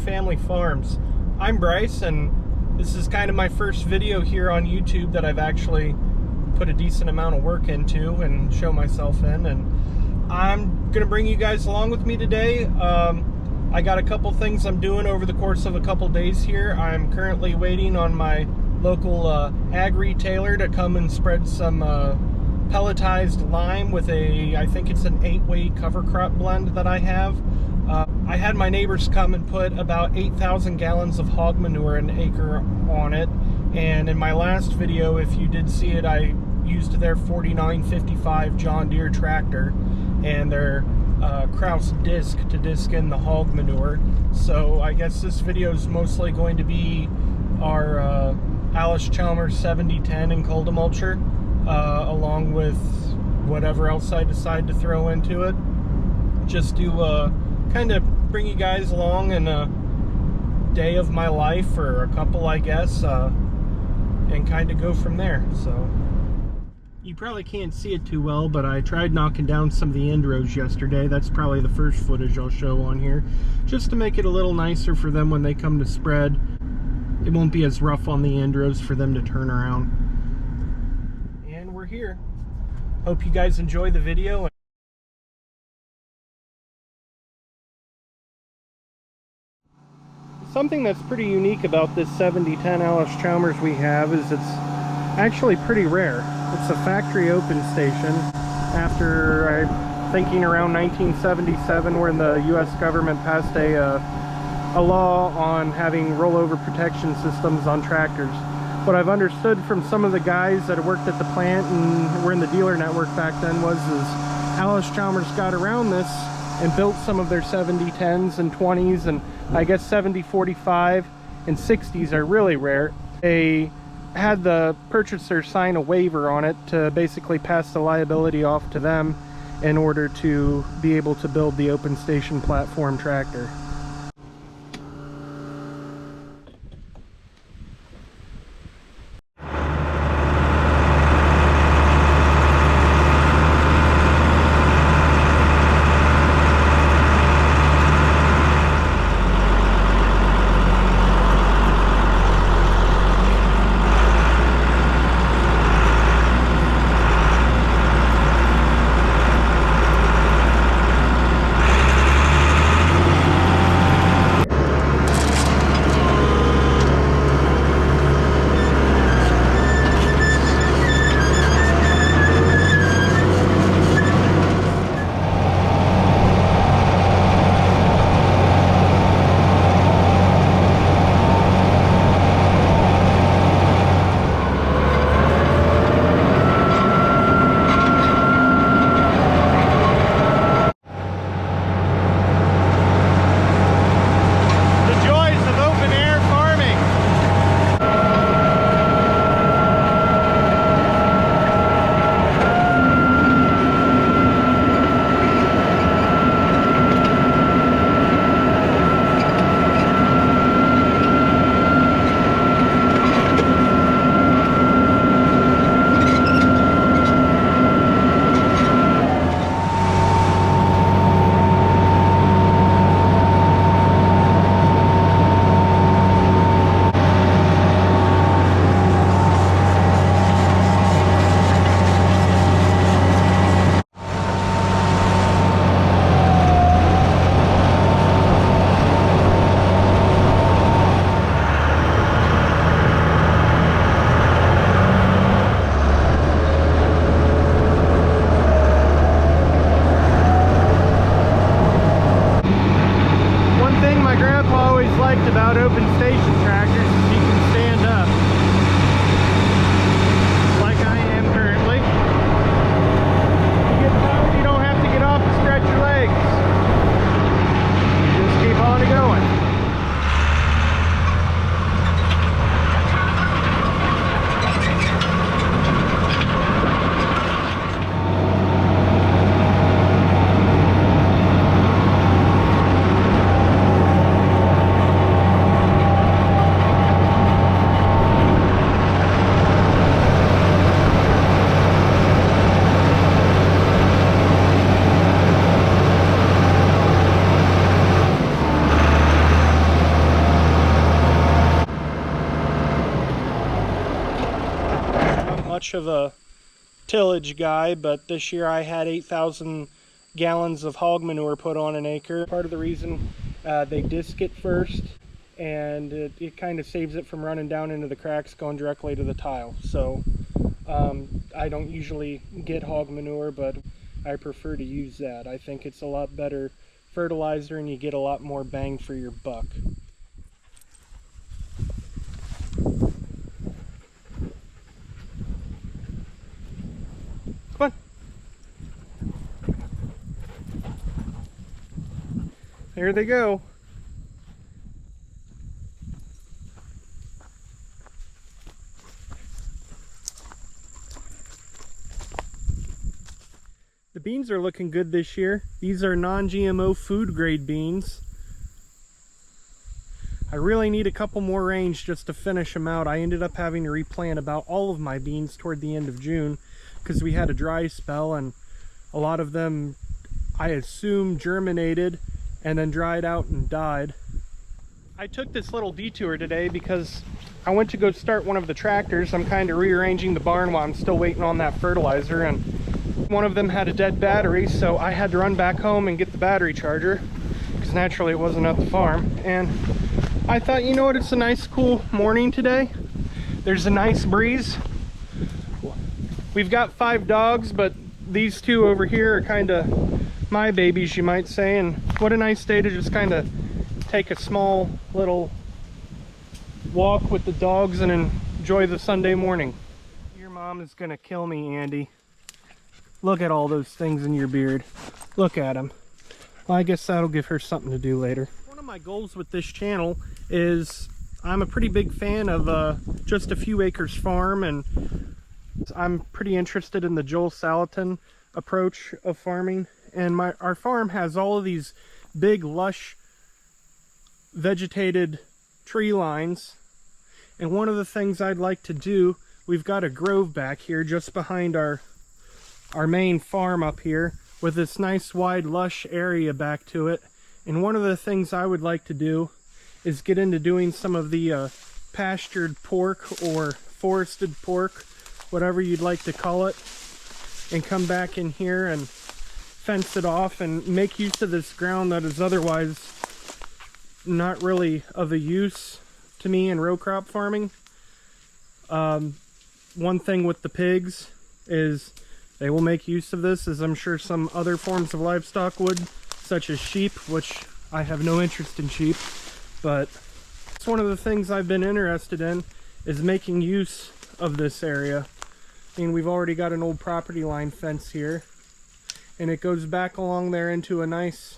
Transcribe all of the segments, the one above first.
Family Farms. I'm Bryce, and this is kind of my first video here on YouTube that I've actually put a decent amount of work into and show myself in, and I'm gonna bring you guys along with me today. I got a couple things I'm doing over the course of a couple days here. I'm currently waiting on my local ag retailer to come and spread some pelletized lime with I think it's an 8-way cover crop blend that I have. I had my neighbors come and put about 8,000 gallons of hog manure an acre on it, and in my last video, if you did see it, I used their 4955 John Deere tractor and their Kraus disc to disc in the hog manure. So I guess this video is mostly going to be our Allis-Chalmers 7010 and Coldemulcher, along with whatever else I decide to throw into it, just to kind of bring you guys along in a day of my life, or a couple I guess, and kind of go from there. So you probably can't see it too well, but I tried knocking down some of the end rows yesterday. That's probably the first footage I'll show on here, just to make it a little nicer for them when they come to spread. It won't be as rough on the end rows for them to turn around. And we're here. Hope you guys enjoy the video. Something that's pretty unique about this 7010 Allis-Chalmers we have is it's actually pretty rare. It's a factory open station after, I'm thinking around 1977, when the US government passed a law on having rollover protection systems on tractors. What I've understood from some of the guys that worked at the plant and were in the dealer network back then was Allis-Chalmers got around this and built some of their 7010s and 20s, and I guess 7045 and 60s are really rare. They had the purchaser sign a waiver on it to basically pass the liability off to them in order to be able to build the open station platform tractor. much of a tillage guy, but this year I had 8,000 gallons of hog manure put on an acre. Part of the reason they disc it first, and it kind of saves it from running down into the cracks going directly to the tile. So I don't usually get hog manure, but I prefer to use that. I think it's a lot better fertilizer and you get a lot more bang for your buck. Come on. There they go. The beans are looking good this year. These are non-GMO food grade beans. I really need a couple more range just to finish them out. I ended up having to replant about all of my beans toward the end of June because we had a dry spell, and a lot of them, I assume, germinated and then dried out and died. I took this little detour today because I went to go start one of the tractors. I'm kind of rearranging the barn while I'm still waiting on that fertilizer, and one of them had a dead battery, so I had to run back home and get the battery charger because naturally it wasn't at the farm. And I thought, you know what, it's a nice cool morning today. There's a nice breeze. We've got 5 dogs, but these 2 over here are kind of my babies, you might say. And what a nice day to just kind of take a small little walk with the dogs and enjoy the Sunday morning. Your mom is gonna kill me, Andy. Look at all those things in your beard. Look at them. Well, I guess that'll give her something to do later. One of my goals with this channel is I'm a pretty big fan of Just a Few Acres farm, and I'm pretty interested in the Joel Salatin approach of farming. And our farm has all of these big, lush, vegetated tree lines. And one of the things I'd like to do, we've got a grove back here just behind our main farm up here with this nice wide lush area back to it. And one of the things I would like to do is get into doing some of the pastured pork or forested pork, whatever you'd like to call it, and come back in here and fence it off and make use of this ground that is otherwise not really of a use to me in row crop farming. One thing with the pigs is they will make use of this, as I'm sure some other forms of livestock would, such as sheep, which I have no interest in sheep, but it's one of the things I've been interested in, is making use of this area. I mean, we've already got an old property line fence here, and it goes back along there into a nice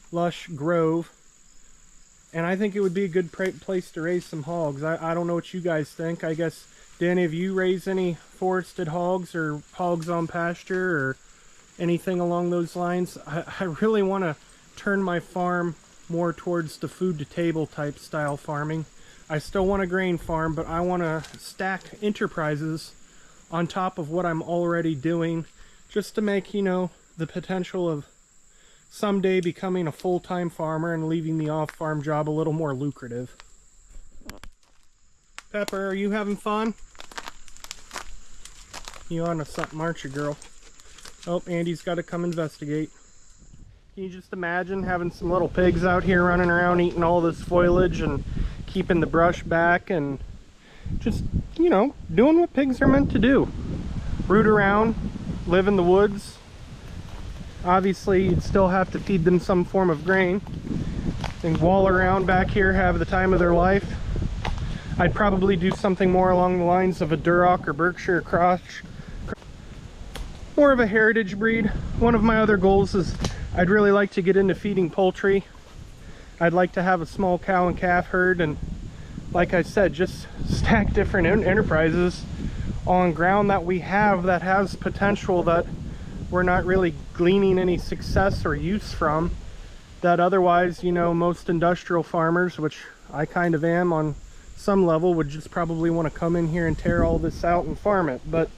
lush grove, and I think it would be a good place to raise some hogs. I don't know what you guys think. I guess, do any of you raise any forested hogs or hogs on pasture or anything along those lines? I really want to turn my farm more towards the food to table type style farming. I still want a grain farm, but I want to stack enterprises on top of what I'm already doing, just to make, you know, the potential of someday becoming a full-time farmer and leaving the off-farm job a little more lucrative. Pepper, are you having fun? You on to something, aren't you, girl? Oh, Andy's got to come investigate. Can you just imagine having some little pigs out here running around eating all this foliage and keeping the brush back and just, you know, doing what pigs are meant to do. Root around, live in the woods. Obviously, you'd still have to feed them some form of grain. And wall around back here, have the time of their life. I'd probably do something more along the lines of a Duroc or Berkshire cross. More of a heritage breed. One of my other goals is I'd really like to get into feeding poultry. I'd like to have a small cow and calf herd, and like I said, just stack different enterprises on ground that we have that has potential that we're not really gleaning any success or use from, that otherwise, you know, most industrial farmers, which I kind of am on some level, would just probably want to come in here and tear all this out and farm it. But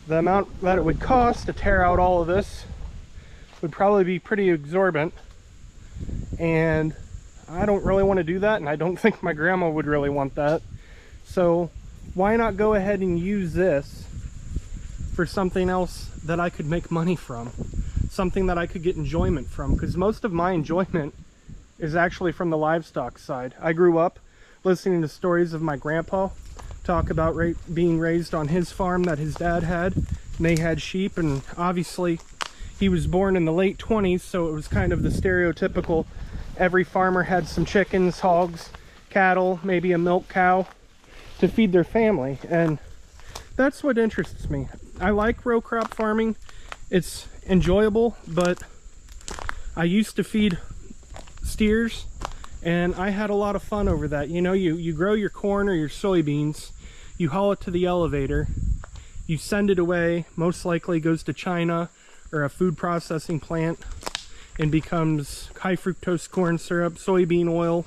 the amount that it would cost to tear out all of this would probably be pretty exorbitant, and I don't really want to do that, and I don't think my grandma would really want that. So why not go ahead and use this for something else that I could make money from, something that I could get enjoyment from, because most of my enjoyment is actually from the livestock side. I grew up listening to stories of my grandpa talk about being raised on his farm that his dad had, and they had sheep, and obviously he was born in the late 20s, so it was kind of the stereotypical, every farmer had some chickens, hogs, cattle, maybe a milk cow to feed their family, and that's what interests me. I like row crop farming. It's enjoyable, but I used to feed steers and I had a lot of fun over that. You know, you grow your corn or your soybeans, you haul it to the elevator, you send it away, most likely goes to China or a food processing plant and becomes high fructose corn syrup, soybean oil,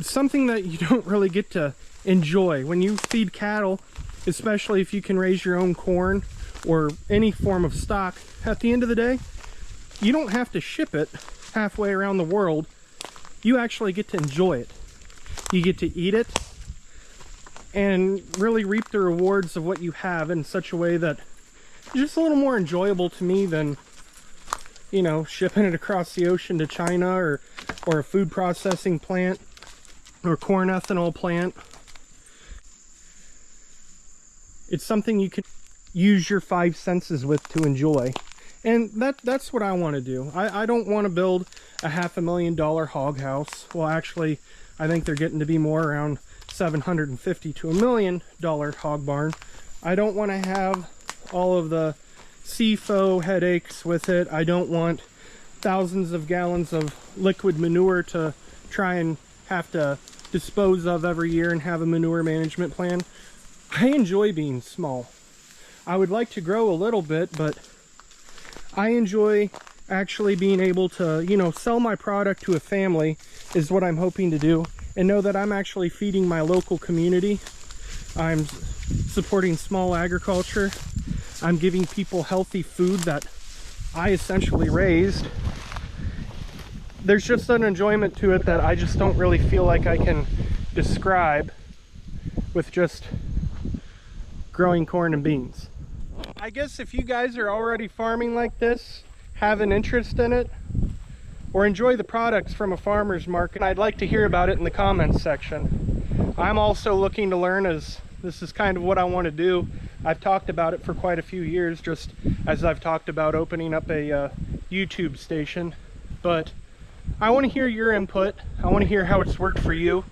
something that you don't really get to enjoy. When you feed cattle, especially if you can raise your own corn or any form of stock, at the end of the day, you don't have to ship it halfway around the world. You actually get to enjoy it. You get to eat it and really reap the rewards of what you have in such a way that it's just a little more enjoyable to me than, you know, shipping it across the ocean to China or a food processing plant or corn ethanol plant. It's something you can use your 5 senses with to enjoy. And that's what I want to do. I don't want to build a $500,000 hog house. Well, actually, I think they're getting to be more around $750,000 to $1 million hog barn. I don't want to have all of the CFO headaches with it. I don't want thousands of gallons of liquid manure to try and have to dispose of every year and have a manure management plan. I enjoy being small. I would like to grow a little bit, but I enjoy actually being able to, you know, sell my product to a family is what I'm hoping to do, and know that I'm actually feeding my local community. I'm supporting small agriculture. I'm giving people healthy food that I essentially raised. There's just an enjoyment to it that I just don't really feel like I can describe with just growing corn and beans. I guess if you guys are already farming like this, have an interest in it, or enjoy the products from a farmer's market, I'd like to hear about it in the comments section. I'm also looking to learn, as this is kind of what I want to do. I've talked about it for quite a few years, just as I've talked about opening up a YouTube station, but I want to hear your input. I want to hear how it's worked for you.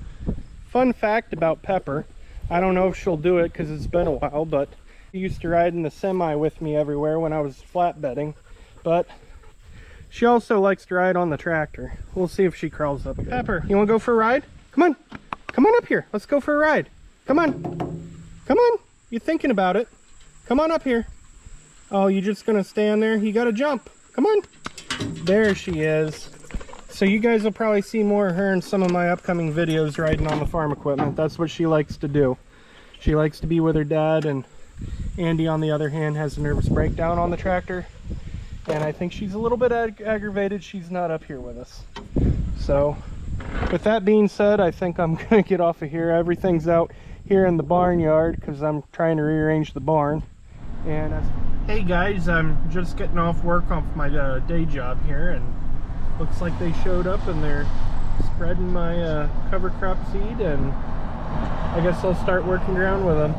Fun fact about Pepper, I don't know if she'll do it because it's been a while, but she used to ride in the semi with me everywhere when I was flatbedding, but she also likes to ride on the tractor. We'll see if she crawls up. Pepper, you want to go for a ride? Come on. Come on up here. Let's go for a ride. Come on. Come on. You're thinking about it. Come on up here. Oh, you just going to stand there? You got to jump. Come on. There she is. So you guys will probably see more of her in some of my upcoming videos riding on the farm equipment. That's what she likes to do. She likes to be with her dad, and Andie, on the other hand, has a nervous breakdown on the tractor. And I think she's a little bit aggravated she's not up here with us. So with that being said, I think I'm going to get off of here. Everything's out here in the barnyard because I'm trying to rearrange the barn. And hey guys, I'm just getting off work off my day job here, and looks like they showed up and they're spreading my cover crop seed, and I guess I'll start working around with them.